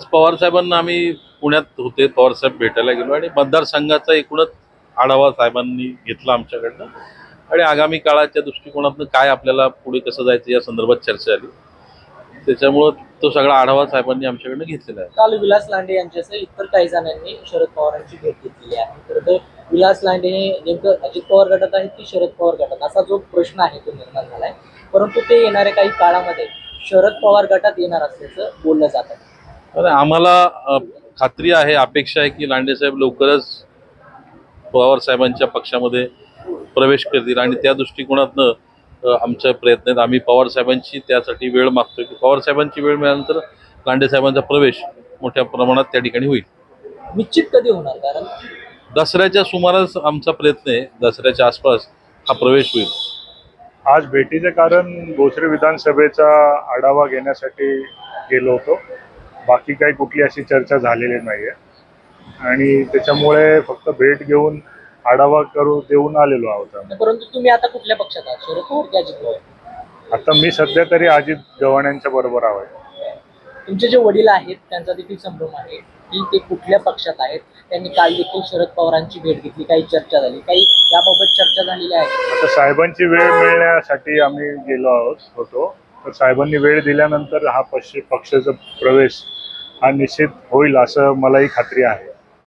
आज पवार साहेबांना आम्ही पुण्यात होते, पवार साहेब भेटायला गेलो आणि मतदारसंघाचा एकूणच आढावा साहेबांनी घेतला आमच्याकडनं आणि आगामी काळाच्या दृष्टिकोनातून काय आपल्याला पुढे कसं जायचं या संदर्भात चर्चा झाली. त्याच्यामुळं तो सगळा आढावा साहेबांनी आमच्याकडनं घेतलेला आहे. काल विलास लांडे यांच्यासह इतर काही जणांनी शरद पवारांची भेट घेतलेली आहे. तर विलास लांडे हे नेमकं अजित पवार गटात आहेत की शरद पवार गटात असा जो प्रश्न आहे तो निर्माण झालाय, परंतु ते येणाऱ्या काही काळामध्ये शरद पवार गटात येणार असल्याचं बोललं जात आहे. आम्हाला खात्री आहे, अपेक्षा आहे की लांडे साहेब लवकरच पवार साहेबांच्या पक्षामध्ये प्रवेश करतील आणि त्या दृष्टिकोनातनं आमचे प्रयत्न आहेत. आम्ही पवार साहेबांची त्यासाठी वेळ मागतोय की पवार साहेबांची वेळ मिळाल्यानंतर लांडे साहेबांचा प्रवेश मोठ्या प्रमाणात त्या ठिकाणी होईल. निश्चित कधी होणार? कारण दसऱ्याच्या सुमारास आमचा प्रयत्न आहे, दसऱ्याच्या आसपास हा प्रवेश होईल. आज भेटीचे कारण भोसरी विधानसभेचा आढावा घेण्यासाठी गेलो होतो. बाकी काही कुठली अशी चर्चा झालेली नाही आहे आणि त्याच्यामुळे फक्त भेट घेऊन आढावा देऊन आलेलो आहोत. परंतु तुम्ही आता कुठल्या पक्षात आहात, शरद पवार की अजित पवार? आता मी सध्या तरी अजित गव्हाण्यांच्या बरोबर आहे. तुमचे जे वडील आहेत त्यांचा देखील संभ्रम आहे की ते कुठल्या पक्षात आहेत. त्यांनी काल देखील शरद पवारांची भेट घेतली, काही चर्चा झाली, काही याबाबत चर्चा झालेली आहे. आता साहेबांची वेळ मिळण्यासाठी आम्ही गेलो होतो, तर साहेबांनी वेळ दिल्यानंतर हा पक्षाचा प्रवेश हा निश्चित होईल असं मलाही खात्री आहे.